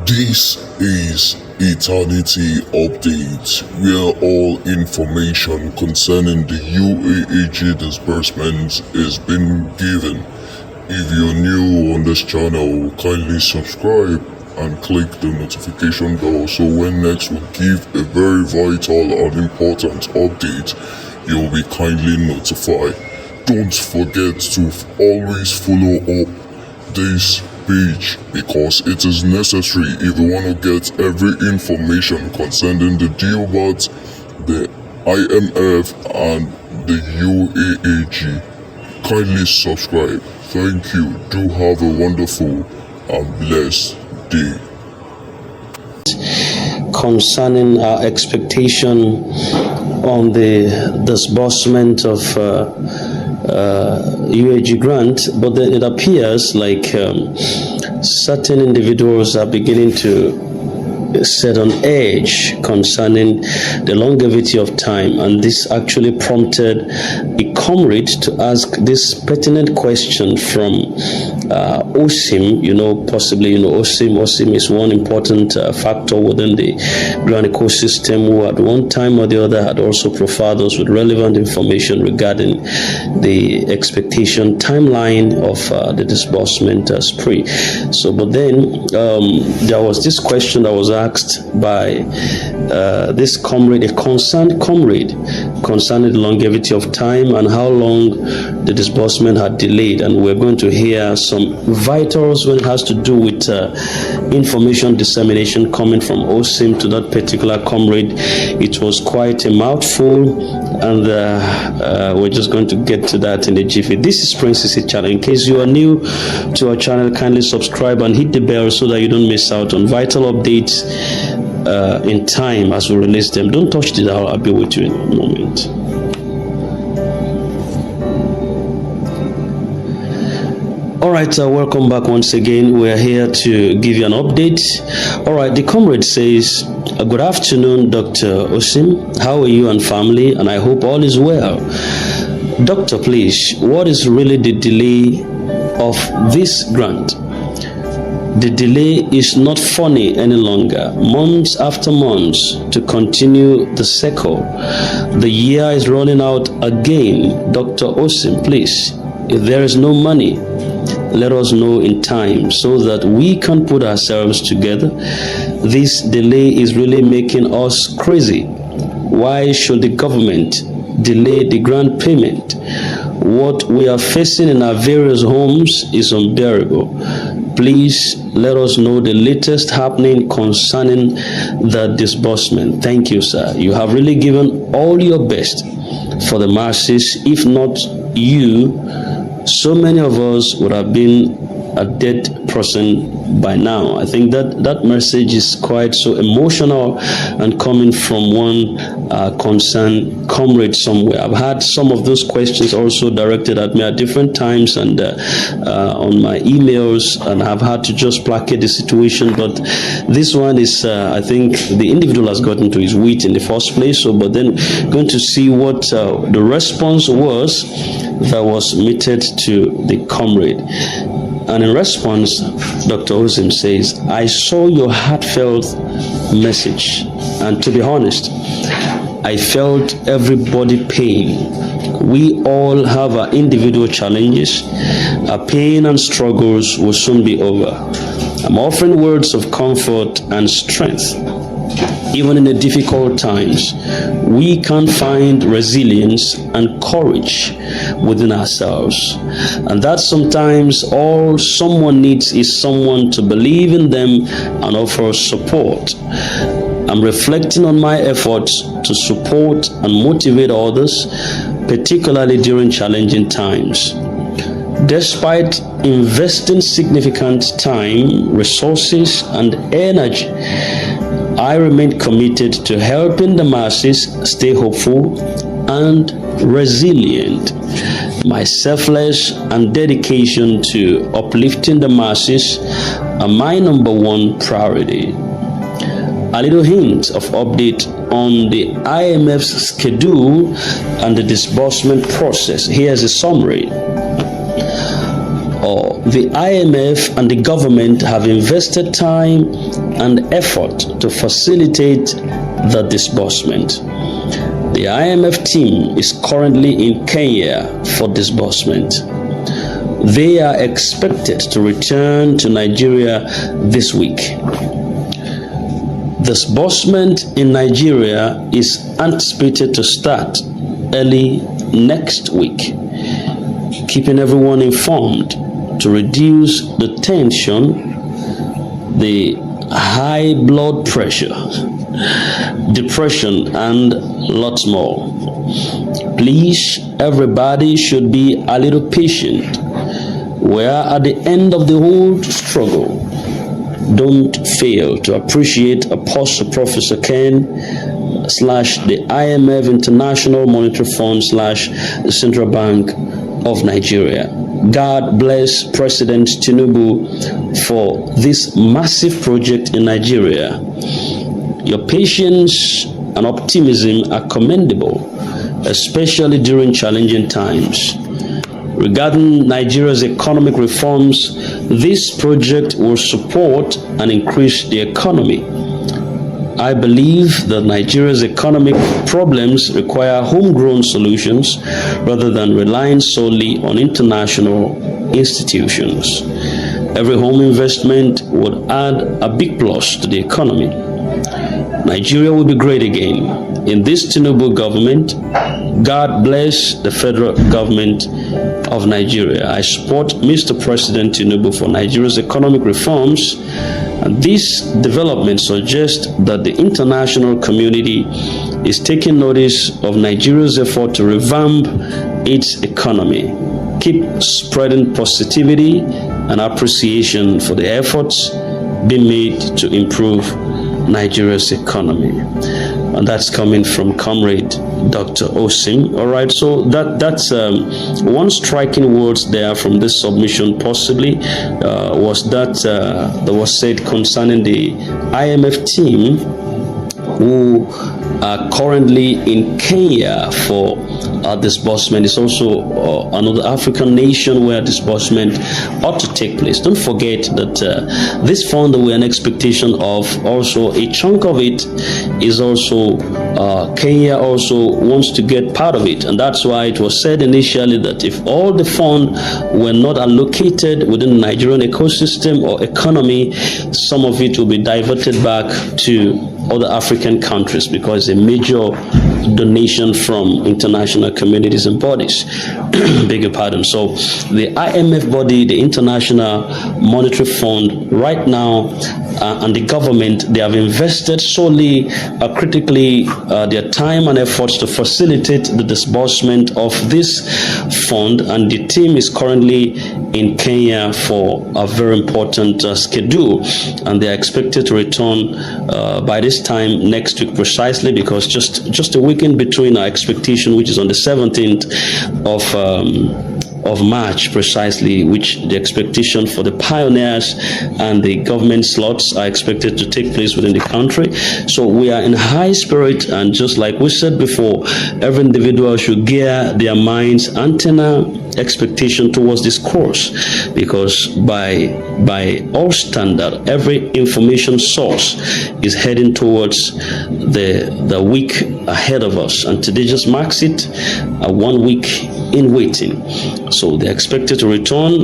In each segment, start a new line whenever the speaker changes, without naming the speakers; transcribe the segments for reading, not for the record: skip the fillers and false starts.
This is Eternity Update, where all information concerning the UAAG disbursement is being given. If you're new on this channel, kindly subscribe and click the notification bell so when next we give a very vital and important update, you'll be kindly notified. Don't forget to always follow up this page because it is necessary if you want to get every information concerning the Theobarth, the IMF and the UAAG. Kindly subscribe. Thank you. Do have a wonderful and blessed day.
Concerning our expectation on the disbursement of UAAG grant, but then it appears like certain individuals are beginning to set on edge concerning the longevity of time, and this actually prompted a comrade to ask this pertinent question from OSIM. Possibly OSIM is one important factor within the grant ecosystem, who at one time or the other had also provided us with relevant information regarding the expectation timeline of the disbursement spree. But then there was this question that was asked by this comrade, a concerned comrade, concerning the longevity of time and how long the disbursement had delayed. And we're going to hear some vitals when it has to do with information dissemination coming from OSIM to that particular comrade. It was quite a mouthful, and we're just going to get to that in a jiffy. This is Princess channel. In case you are new to our channel, kindly subscribe and hit the bell so that you don't miss out on vital updates in time as we release them. Don't touch the dial. I'll be with you in a moment. All right, welcome back once again. We're here to give you an update. All right, the comrade says, good afternoon, Dr. Osim. How are you and family? And I hope all is well. Doctor, please, what is really the delay of this grant? The delay is not funny any longer. Months after months to continue the cycle. The year is running out again. Dr. Osim, please, if there is no money, let us know in time so that we can put ourselves together. This delay is really making us crazy. Why should the government delay the grant payment? What we are facing in our various homes is unbearable. Please let us know the latest happening concerning the disbursement. Thank you, sir. You have really given all your best for the masses. If not you, so many of us would have been a dead person by now. I think that message is quite so emotional and coming from one concerned comrade somewhere. I've had some of those questions also directed at me at different times and on my emails, and I've had to just placate the situation. But this one is, I think the individual has gotten to his wit in the first place. But then going to see what the response was that was meted to the comrade. And in response, Dr. Osim says, I saw your heartfelt message, and to be honest, I felt everybody pain. We all have our individual challenges. Our pain and struggles will soon be over. I'm offering words of comfort and strength. Even in the difficult times, we can find resilience and courage within ourselves. And that sometimes all someone needs is someone to believe in them and offer support. I'm reflecting on my efforts to support and motivate others, particularly during challenging times. Despite investing significant time, resources, and energy, I remain committed to helping the masses stay hopeful and resilient. My selfless and dedication to uplifting the masses are my number one priority. A little hint of update on the IMF's schedule and the disbursement process. Here's a summary. the IMF and the government have invested time and effort to facilitate the disbursement. The IMF team is currently in Kenya for disbursement. They are expected to return to Nigeria this week. Disbursement in Nigeria is anticipated to start early next week, keeping everyone informed to reduce the tension, the high blood pressure, depression, and lots more. Please, everybody should be a little patient. We are at the end of the whole struggle. Don't fail to appreciate Apostle Professor Ken / the IMF International Monetary Fund / the Central Bank of Nigeria. God bless President Tinubu for this massive project in Nigeria. Your patience and optimism are commendable, especially during challenging times. Regarding Nigeria's economic reforms, this project will support and increase the economy. I believe that Nigeria's economic problems require homegrown solutions rather than relying solely on international institutions. Every home investment would add a big plus to the economy. Nigeria will be great again. In this Tinubu government, God bless the federal government of Nigeria. I support Mr. President Tinubu for Nigeria's economic reforms, and this development suggests that the international community is taking notice of Nigeria's effort to revamp its economy. Keep spreading positivity and appreciation for the efforts being made to improve Nigeria's economy. And that's coming from Comrade Dr. Osim. All right, so that's one striking words there from this submission possibly was that was said concerning the IMF team who are currently in Kenya for disbursement. It's also another African nation where disbursement ought to take place. Don't forget that this fund that we're in expectation of, also a chunk of it is also Kenya also wants to get part of it, and that's why it was said initially that if all the fund were not allocated within the Nigerian ecosystem or economy, some of it will be diverted back to other African countries because a major donation from international communities and bodies. Beg your pardon. So the IMF body, the International Monetary Fund, right now, and the government, they have invested solely, critically, their time and efforts to facilitate the disbursement of this fund, and the team is currently in Kenya for a very important schedule, and they are expected to return by this time next week precisely, because just a week in between our expectation, which is on the 17th of March precisely, which the expectation for the pioneers and the government slots are expected to take place within the country. So we are in high spirit, and just like we said before, every individual should gear their minds, antenna, expectation towards this course, because by all standard, every information source is heading towards the week ahead of us, and today just marks it 1 week in waiting. So they're expected to return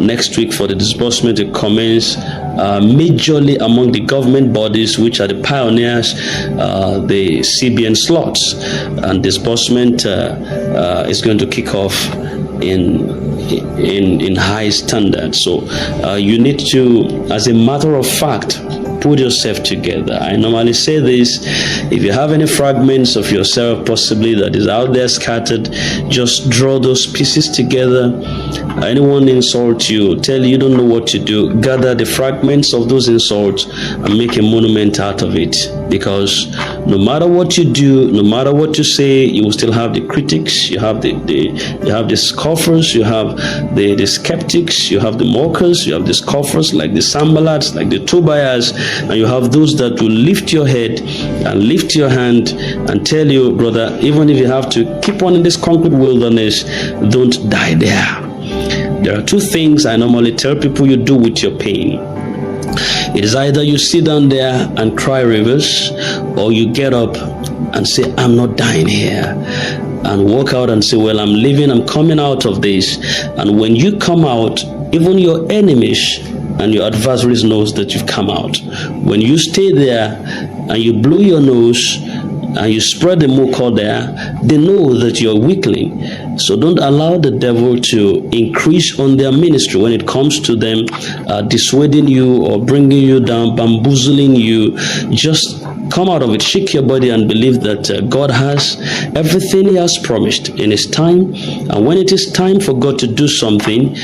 next week for the disbursement to commence majorly among the government bodies, which are the pioneers, the CBN slots, and disbursement is going to kick off in high standard. So you need to, as a matter of fact, put yourself together. I normally say this: if you have any fragments of yourself possibly that is out there scattered, just draw those pieces together. Anyone insult you, tell you don't know what to do, gather the fragments of those insults and make a monument out of it, because no matter what you do, no matter what you say, you will still have the critics, you have the scoffers, you have the skeptics, you have the mockers, you have the scoffers like the Sambalats, like the Tobias, and you have those that will lift your head and lift your hand and tell you, brother, even if you have to keep on in this concrete wilderness, don't die there. There are two things I normally tell people you do with your pain. It is either you sit down there and cry rivers, or you get up and say, I'm not dying here, and walk out and say, well, I'm leaving, I'm coming out of this. And when you come out, even your enemies and your adversaries knows that you've come out. When you stay there and you blow your nose and you spread the mucor there, they know that you're a weakling. So don't allow the devil to increase on their ministry when it comes to them dissuading you or bringing you down, bamboozling you. Just come out of it, shake your body and believe that God has everything he has promised in his time. And when it is time for God to do something,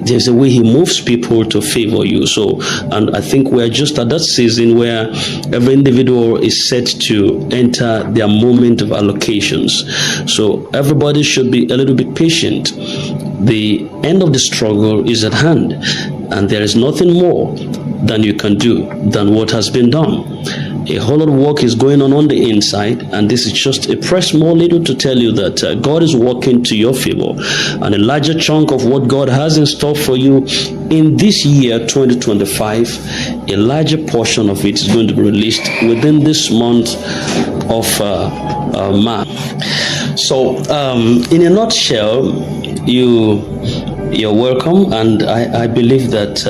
there's a way he moves people to favor you. So, and I think we're just at that season where every individual is set to enter their moment of allocations. So everybody should be a little bit patient. The end of the struggle is at hand, and there is nothing more than you can do than what has been done. A whole lot of work is going on the inside, and this is just a press more little to tell you that God is working to your favor, and a larger chunk of what God has in store for you in this year 2025, a larger portion of it is going to be released within this month of March. So in a nutshell, you're welcome, and I believe that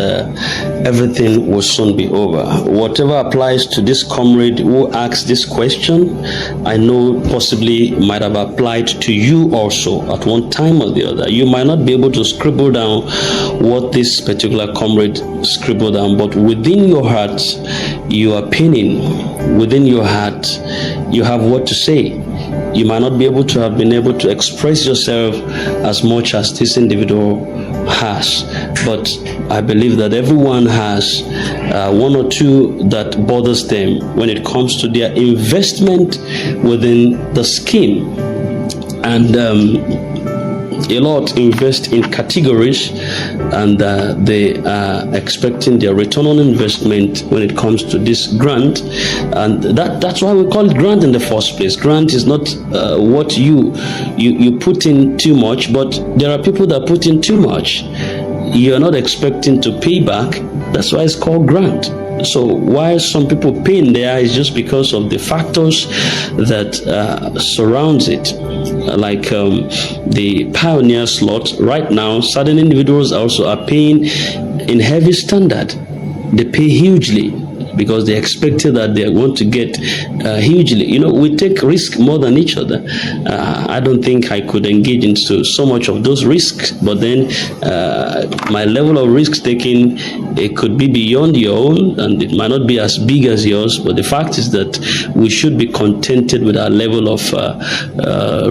everything will soon be over. Whatever applies to this comrade who asked this question, I know possibly might have applied to you also at one time or the other. You might not be able to scribble down what this particular comrade scribbled down, but within your heart, you are penning. Within your heart, you have what to say. You might not be able to have been able to express yourself as much as this individual has, but I believe that everyone has one or two that bothers them when it comes to their investment within the scheme. And a lot invest in categories, and they are expecting their return on investment when it comes to this grant, and that's why we call it grant in the first place. Grant is not what you put in too much, but there are people that put in too much. You're not expecting to pay back. That's why it's called grant. So why some people pay in there is just because of the factors that surrounds it. Like the pioneer slot right now, certain individuals also are paying in heavy standard. They pay hugely because they expected that they want to get hugely. You know, we take risk more than each other. I don't think I could engage into so much of those risks, but then my level of risk taking, it could be beyond your own, and it might not be as big as yours, but the fact is that we should be contented with our level of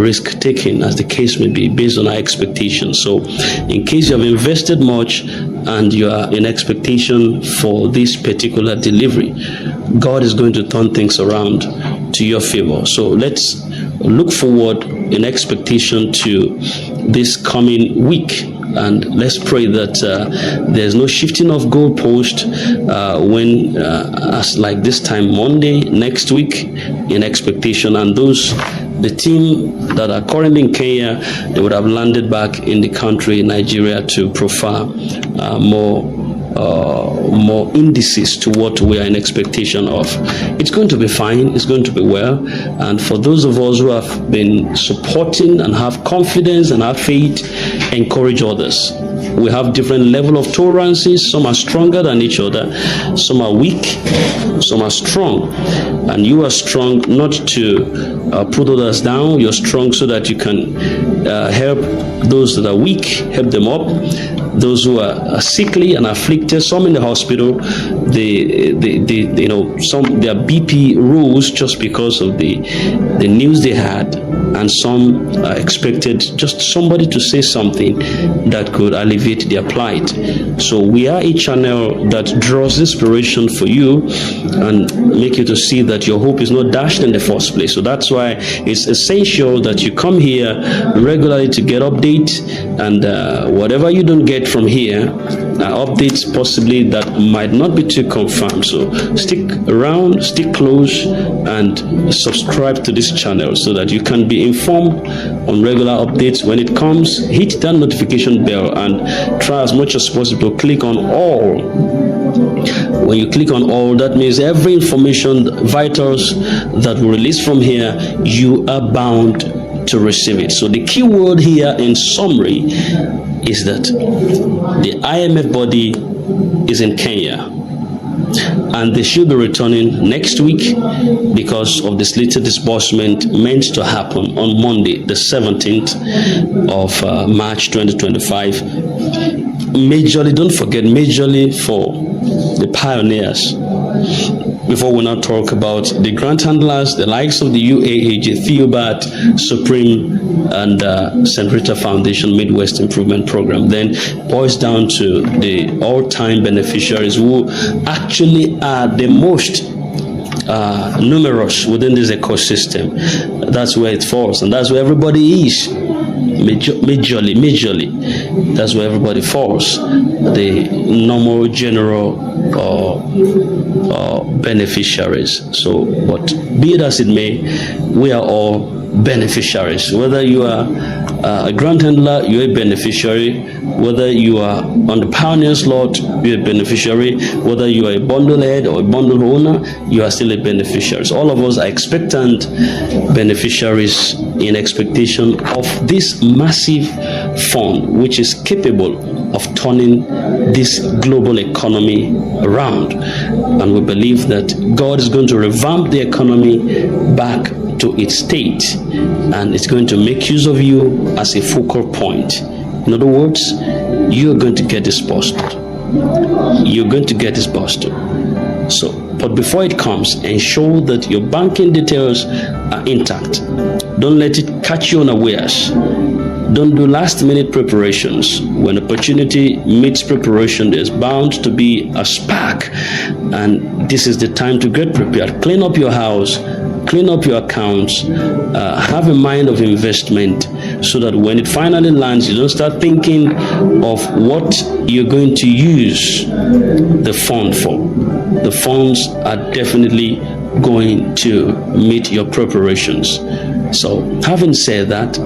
risk taking, as the case may be, based on our expectations. So in case you have invested much and you are in expectation for this particular delivery, God is going to turn things around to your favor. So let's look forward in expectation to this coming week, and let's pray that there's no shifting of goalpost when as like this time Monday next week in expectation, and the team that are currently in Kenya, they would have landed back in the country, Nigeria, to profile more indices to what we are in expectation of. It's going to be fine. It's going to be well. And for those of us who have been supporting and have confidence and have faith, encourage others. We have different level of tolerances. Some are stronger than each other. Some are weak. Some are strong. And you are strong not to put others down. You're strong so that you can help those that are weak, help them up. Those who are sickly and afflicted, some in the hospital, some their BP rose just because of the news they had, and some expected just somebody to say something that could alleviate their plight. So we are a channel that draws inspiration for you and make you to see that your hope is not dashed in the first place. So that's why it's essential that you come here regularly to get updates, and whatever you don't get expect from here updates possibly that might not be too confirmed. So stick around, stick close, and subscribe to this channel so that you can be informed on regular updates when it comes. Hit that notification bell and try as much as possible to click on all. When you click on all, that means every information, vitals that we release from here, you are bound to receive it. So the key word here in summary is that the IMF body is in Kenya, and they should be returning next week because of this little disbursement meant to happen on Monday, the 17th of March 2025. Majorly, don't forget, majorly for the pioneers. Before we now talk about the grant handlers, the likes of the UAAG, Theobarth, Supreme, and St. Rita Foundation Midwest Improvement Program, then boils down to the all-time beneficiaries who actually are the most numerous within this ecosystem. That's where it falls, and that's where everybody is. Majorly, that's where everybody falls. The normal general beneficiaries. So, but be it as it may, we are all beneficiaries. Whether you are a grant handler, you're a beneficiary. Whether you are on the pioneers lot, you're a beneficiary. Whether you are a bundle head or a bundle owner, you are still a beneficiary. So all of us are expectant beneficiaries in expectation of this massive fund, which is capable of turning this global economy around. And we believe that God is going to revamp the economy back to its state, and it's going to make use of you as a focal point. In other words, you're going to get disbursed. You're going to get disbursed. So, but before it comes, ensure that your banking details are intact. Don't let it catch you unawares. Don't do last-minute preparations. When opportunity meets preparation, there's bound to be a spark, and this is the time to get prepared. Clean up your house, clean up your accounts, have a mind of investment so that when it finally lands, you don't start thinking of what you're going to use the fund for. The funds are definitely going to meet your preparations. So, having said that,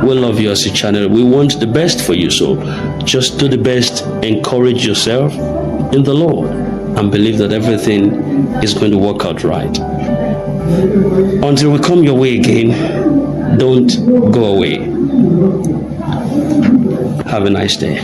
we love you as a channel. We want the best for you. So, just do the best, encourage yourself in the Lord, and believe that everything is going to work out right. Until we come your way again, don't go away. Have a nice day.